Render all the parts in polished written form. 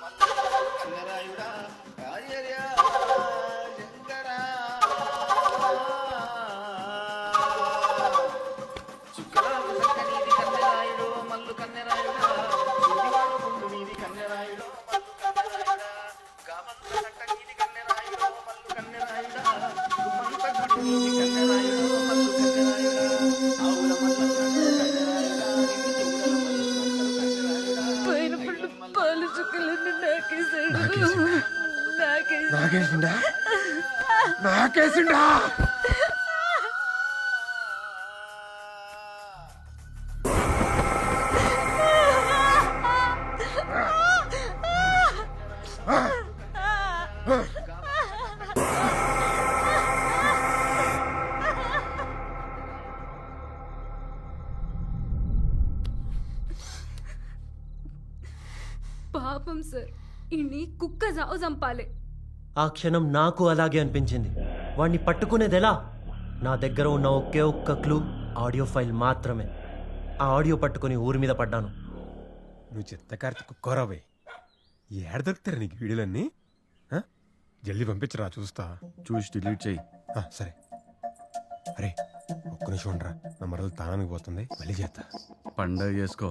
కన్నరాయుడా రాజర్యా శంకరా చుక్కలకు చక్కనీది కన్నరాయుడు మల్లు కన్నరాయుడా సుడివాడు గుండు నీది కన్నరాయుడు గామంత చక్కనీది కన్నరాయుడు మల్లు కన్నరాయుడా గుమ్మంత గుండు నీది కన్నరాయుడు మల్లు కన్నరాయుడా ఆవుల మల్ల కన్నరాయుడా నిన్ను చెవుల మల్లు కన్నరాయుడా పాలు చుక్కలన్నీ నాకేసాడు. నాకేసిండా పాపం సార్, ఇన్ని కుక్క జావు చంపాలి. ఆ క్షణం నాకు అలాగే అనిపించింది. వాణ్ణి పట్టుకునేది ఎలా? నా దగ్గర ఉన్న ఒకే ఒక్క క్లూ ఆడియో ఫైల్ మాత్రమే. ఆ ఆడియో పట్టుకుని ఊరి మీద పడ్డాను. నువ్వు చిత్తకార్తి కుక్కోరావే. ఏడ దొరుకుతారా నీకు వీడియోలన్నీ? జల్దీ పంపించరా, చూస్తా. చూసి డిలీట్ చెయ్యి. సరే. అరే ఒక్క నిమిషం ఉండరా, నా మరలు తానానికి పోతుంది, మళ్ళీ చేస్తా. పండగ చేసుకో.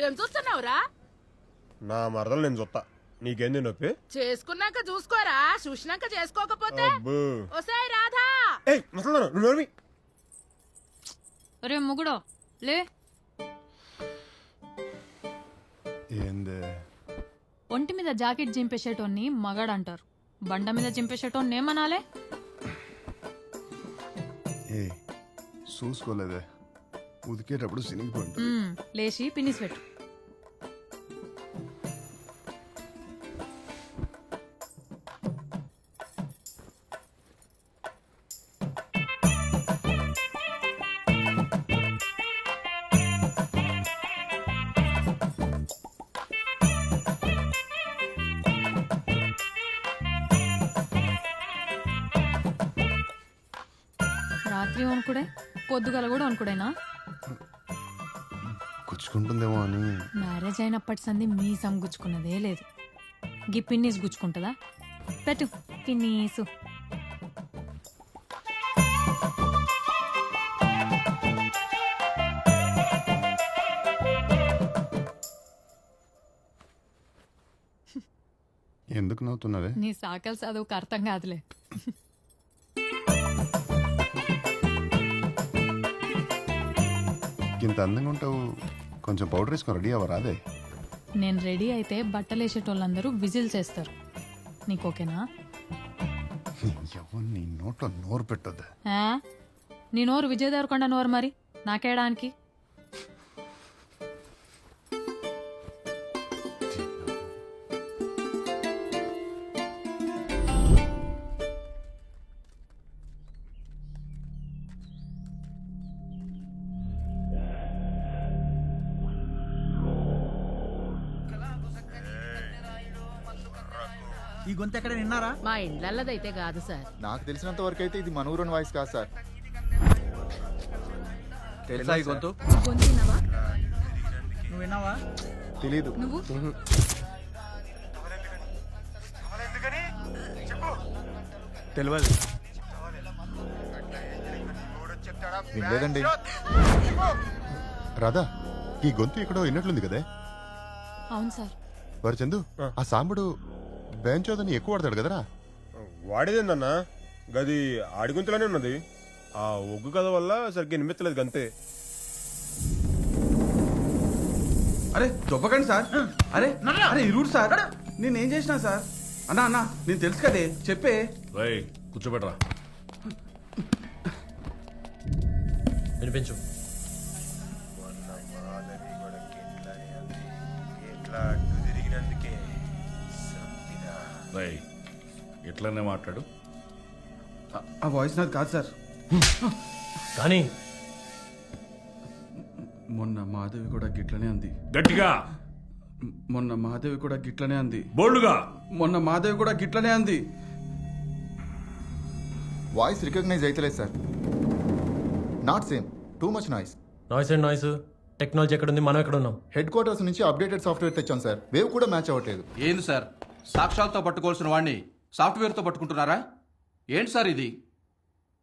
ఏం చూస్తున్నావురా? నా మరదలు నేను చూస్తా, నీకేంది నొప్పి? చేసుకున్నాక చూసుకోరా, చూసినాక చేసుకోకపోతే. ఒసేయ్ రాధా, ఒరే ముగుడో లే. ఏందే? ఒంటి మీద జాకెట్ చింపేసేటోన్ని మగాడంటారు, బండ మీద చింపేసేటోన్ని ఏమనాలే? ఏ చూసుకోలేదే, ఉదికేటప్పుడు సినిగిపోయింది. లేచి పినిసి పెట్టు. రాత్రి వణుకుడే, పొద్దుగల కూడా వణుకుడేనా? గుచ్చుకుంటుందేమో అని. మ్యారేజ్ అయినప్పటి సంది మీసం గుచ్చుకున్నదే లేదు. గీ పిన్నీస్ గుచ్చుకుంటుందా? పెట్టు పిన్నీసు. ఎందుకు నవ్వుతున్నారే? నీ సాకల్ చదువుకు అర్థం కాదులే. ఇంత అందంగా ఉంటావు, కొంచెం పౌడర్ వేసుకొని రెడీ అవ్వరా? అదే నేను రెడీ అయితే బట్టలేసేటోళ్ళందరూ విజిల్ చేస్తారు. నీకు ఓకేనా? ఎవరు నీ నోట్లో నోరు పెట్టొద్దా? నీ నోరు విజయ్ దేవరకొండ నోరు, మరి నాకేయడానికి. ఈ గొంతు ఎక్కడ విన్నారా? మా ఇండ్లల్లదైతే కాదు సార్. నాకు తెలిసినంత వరకు అయితే ఇది మన ఊరోని వాయిస్ కాదు సార్. తెలుసా ఈ గొంతు? గొంతున్నావా? నువ్వు విన్నావా? తెలీదు. నువ్వు తెలియదు. వినలేదండి. రాధా, ఈ గొంతు ఎక్కడో విన్నట్లుంది కదే. అవును సార్. వారు చందు, ఆ సాంబడు బేంచోదని ఎక్కువ వాడతాడు కదరా? వాడేదేందన్నా, గది ఆడిగుంతలోనే ఉన్నది. ఆ ఒగ్గు కథ వల్ల సరిగ్గా వినిపించలేదు గంతే. అరే దొబ్బకండి సార్. అరే అరే ఇరుడు సార్, నేనేం చేసినా సార్? అన్నా అన్నా నేను తెలుసు కదే చెప్పే. రై కూర్చోబెట్రా. వినిపించు. రై ఎట్లనే మాట్లాడు. ఆ వాయిస్ నాది కాదు సార్. కానీ మొన్న మాధవి కూడా గిట్లనే అంది. గట్టిగా మొన్న మాధవి కూడా గిట్లనే అంది. బోల్డ్గా. మొన్న మాధవి కూడా గిట్లనే అంది. వాయిస్ రికగ్నైజ్ అవుతలేదు sir. Not same, too much noise. Noise and noise technology ఎక్కడుంది, మనం ఎక్కడ ఉన్నాం? హెడ్ క్వార్టర్స్ నుంచి అప్డేటెడ్ సాఫ్ట్వేర్ తెచ్చాం సార్. వేవ్ కూడా మ్యాచ్ అవ్వట్లేదు. ఏంది సార్, సాక్షాత్తో పట్టుకోవాల్సిన వాడిని సాఫ్ట్వేర్తో పట్టుకుంటున్నారా? ఏంటి సార్ ఇది?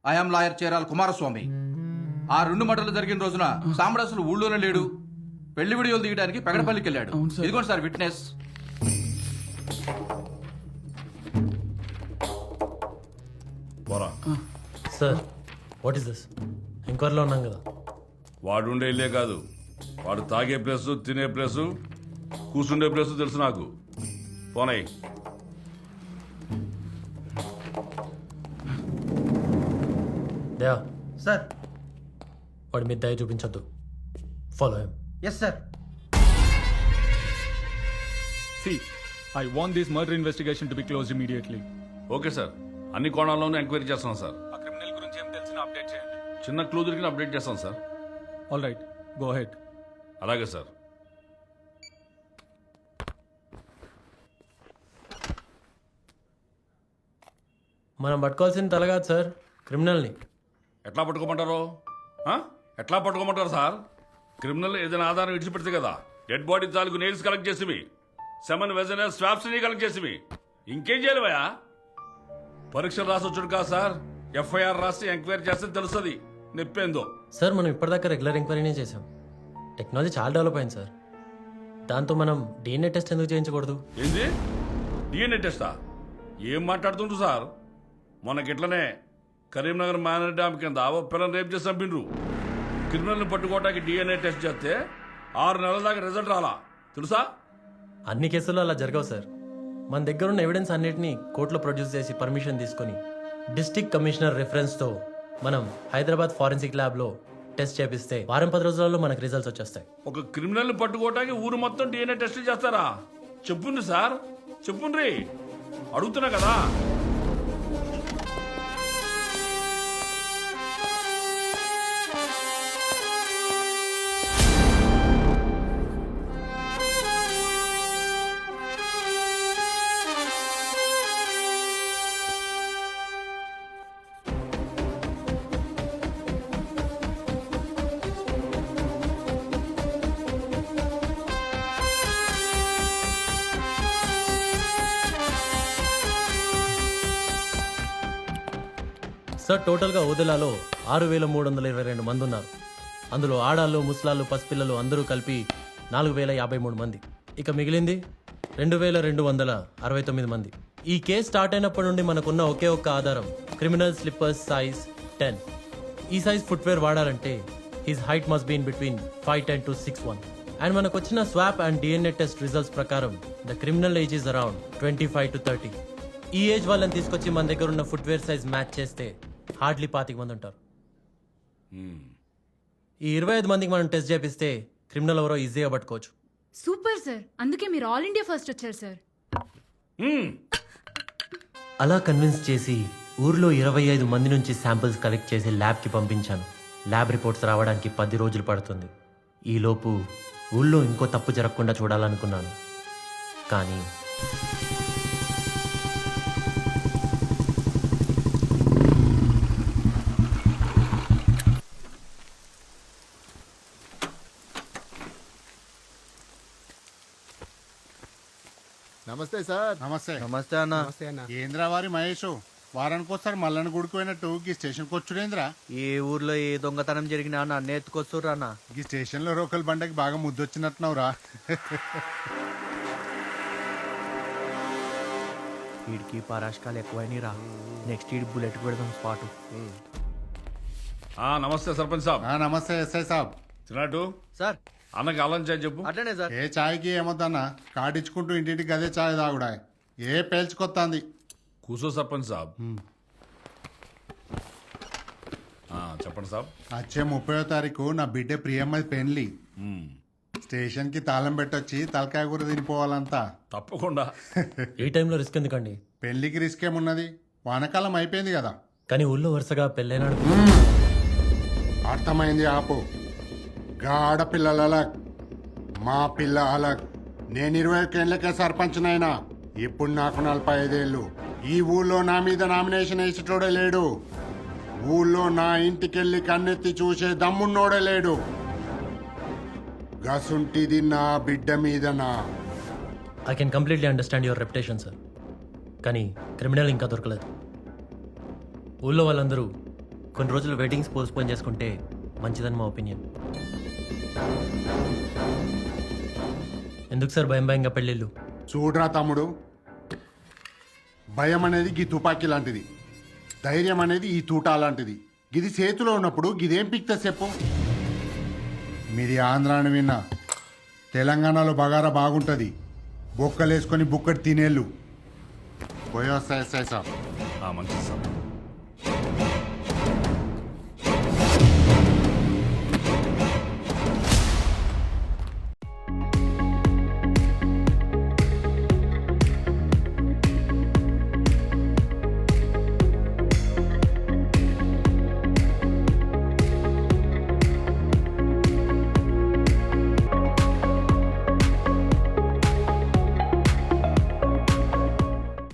I'm lawyer చేరాల Kumaraswamy. ఆ 2 మటలు జరిగిన రోజున సాంబడు అసలు ఊళ్ళోనే లేడు. పెళ్లి వీడియోలు తీయడానికి పెగడపల్లికి వెళ్ళాడు. ఇదిగోండి సార్ విట్నెస్. పోరా. Sir what is this? ఎంక్వైరీలో ఉన్నాం కదా. వాడు ఉండే ఇల్లే కాదు, వాడు తాగే ప్లేసు, తినే ప్లేసు, కూర్చుండే ప్లేసు తెలుసు నాకు. పోనాయి. దయా సార్. వాడి మీద దయ చూపించొద్దు. Follow him. Yes sir. See, I want this murder investigation to be closed immediately. Okay sir, అన్ని కోణాల్లోనూ ఎంక్వైరీ చేస్తాం సార్. ఆ క్రిమినల్ గురించి ఏం తెలిసినా అప్డేట్ చేయండి. చిన్న క్లూ దొరికిన అప్డేట్ చేస్తాం sir. All right, go head. అలాగే సార్. మనం పట్టుకోవాల్సిన తల కాదు సార్, క్రిమినల్ని. ఎట్లా పట్టుకోమంటారు? ఎట్లా పట్టుకోమంటారు సార్? క్రిమినల్ ఏదైనా ఆధారం విడిచిపెడితే కదా. డెడ్ బాడీ తాలూకు నెయిల్స్ కలెక్ట్ చేసివి, సెమన్ వెజన స్వాబ్స్ ని కలెక్ట్ చేసివి. ఇంకేం చేయలేవయా? పరీక్ష రాసి వచ్చాడు కాదు సార్, ఎఫ్ఐఆర్ రాసి ఎంక్వైరీ చేస్తే తెలుస్తుంది నొప్పేందో. సార్ మనం ఇప్పటిదాకా రెగ్యులర్ ఎంక్వైరీనే చేసాం. టెక్నాలజీ చాలా డెవలప్ అయింది సార్. దాంతో మనం డిఎన్ఏ టెస్ట్ ఎందుకు చేయించకూడదు? ఏంది డిఎన్ఏ టెస్టా? ఏం మాట్లాడుతుండ్రు సార్? మొన్నకిట్లనే కరీంనగర్ మైనర్ డ్యామ్ కింద ఓ పిల్లలు రేపు చేసి చంపిండ్రు. క్రిమినల్ని పట్టుకోవడానికి డిఎన్ఏ టెస్ట్ చేస్తే 6 నెలల దాకా రిజల్ట్ రాలా తెలుసా? అన్ని కేసుల్లో అలా జరగవు సార్. మన దగ్గర ఉన్న ఎవిడెన్స్ అన్నిటినీ కోర్టులో ప్రొడ్యూస్ చేసి పర్మిషన్ తీసుకొని డిస్ట్రిక్ట్ కమిషనర్ రిఫరెన్స్తో మనం హైదరాబాద్ ఫారెన్సిక్ ల్యాబ్లో టెస్ట్ చేపిస్తే 10 రోజులలో మనకు రిజల్ట్స్ వచ్చేస్తాయి. ఒక క్రిమినల్ని పట్టుకోవడానికి ఊరు మొత్తం డిఎన్ఏ టెస్ట్ చేస్తారా? చెప్పుండ్రి సార్, చెప్పుండ్రి. అడుగుతున్నా కదా. సార్ టోటల్గా ఓదెలాలో 6,322 మంది ఉన్నారు. అందులో ఆడాళ్ళు, ముసలాళ్ళు, పసిపిల్లలు అందరూ కలిపి 4,053 మంది. ఇక మిగిలింది 2,269 మంది. ఈ కేసు స్టార్ట్ అయినప్పటి నుండి మనకున్న ఒకే ఒక్క ఆధారం క్రిమినల్ స్లిప్పర్స్ సైజ్ 10. ఈ సైజ్ ఫుట్వేర్ వాడాలంటే his height must been between 5'10" to 6'1". And మనకు వచ్చిన swab and DNA test results ప్రకారం the criminal age is around 25 to 30. ఈ ఏజ్ వాళ్ళని తీసుకొచ్చి మన దగ్గర ఉన్న ఫుట్వేర్ సైజ్ మ్యాచ్ చేస్తే హార్డ్లీ 25 మంది ఉంటారు. ఈ 25 మందికి మనం టెస్ట్ చేపిస్తే క్రిమినల్ ఎవరో ఈజీగా పట్టుకోవచ్చు. సూపర్ సార్, అందుకే మీరు ఆల్ ఇండియా ఫస్ట్ వచ్చారు సార్. అలా కన్విన్స్ చేసి ఊర్లో 25 మంది నుంచి శాంపిల్స్ కలెక్ట్ చేసి ల్యాబ్కి పంపించాను. ల్యాబ్ రిపోర్ట్స్ రావడానికి 10 రోజులు పడుతుంది. ఈలోపు ఊళ్ళో ఇంకో తప్పు జరగకుండా చూడాలనుకున్నాను. కానీ నమస్తే సార్. నమస్తే. నమస్తే అన్న. ఏంద్రా వారి మహేష్ వారానికి వస్తారు మల్లన్న గుడికి పోయినట్టు ఈ స్టేషన్కి వచ్చుడేంద్రా? ఏ ఊర్లో ఏ దొంగతనం జరిగినా నన్ను ఎత్తుకొస్తుర్రా అన్న. ఈ స్టేషన్లో రోకల్ బండకి బాగా ముద్దొచ్చినట్టున్నావురా. వీడికి పరాష్కాలు ఎక్కువైనా రా. నెక్స్ట్ వీడి బుల్లెట్ పెడదాం స్పాటు. నమస్తే సర్పంచ్ సాబ్. నమస్తే ఎస్ఐ సాబ్. తిన్నట్టు సార్ అన్నకి అల్లం చాయ్ చెప్పు. అట్లనే సార్. ఏ చాయ్కి ఏమొద్దన్న, కార్డు ఇచ్చుకుంటూ ఇంటింటికి అదే చాయ్ తాగుడా. ఏ పేల్చుకొత్తాంది కూసో సర్పంచ్ సాబ్ చెప్పండి సాబ్. వచ్చే 30వ తారీఖు నా బిడ్డ ప్రియమ్మది పెళ్లి. స్టేషన్ కి తాళం పెట్టొచ్చి తలకాయ కూర తినిపోవాలంతా. తప్పకుండా. ఈ టైంలో రిస్క్ ఎందుకండి? పెళ్లికి రిస్క్ ఏమున్నది, వానకాలం అయిపోయింది కదా. కానీ ఊళ్ళో వరుసగా పెళ్ళైనాడు. అర్థమైంది, ఆపు. గా ఆడపిల్లల అలగ్, మా పిల్ల అలగ్. నేను 21 ఏళ్ళకే సర్పంచ్నైనా, ఇప్పుడు నాకు 45 ఏళ్ళు. ఈ ఊళ్ళో నా మీద నామినేషన్ వేసేటోడే లేడు. ఊళ్ళో నా ఇంటికెళ్ళి కన్నెత్తి చూసే దమ్మున్నోడే లేడు. గసుంటిది నా బిడ్డ మీదనా. I can completely understand your reputation sir. కానీ క్రిమినల్ ఇంకా దొరకలేదు. ఊళ్ళో వాళ్ళందరూ కొన్ని రోజులు వెడ్డింగ్స్ పోస్ట్పోన్ చేసుకుంటే మంచిదని మా ఒపీనియన్. ఎందుకు సార్ భయం భయంగా పెళ్ళిళ్ళు? చూడరా తమ్ముడు, భయం అనేది గీ తుపాకీ లాంటిది, ధైర్యం అనేది ఈ తూటా లాంటిది. గిది చేతిలో ఉన్నప్పుడు గిదేం పిక్తే చెప్పు. మీది ఆంధ్రాని విన్నా, తెలంగాణలో బగారా బాగుంటుంది. బొక్కలేసుకొని బుక్కటి తినేళ్ళు. పోయి వస్తాయి సాబ్. మంచిది సాబ్.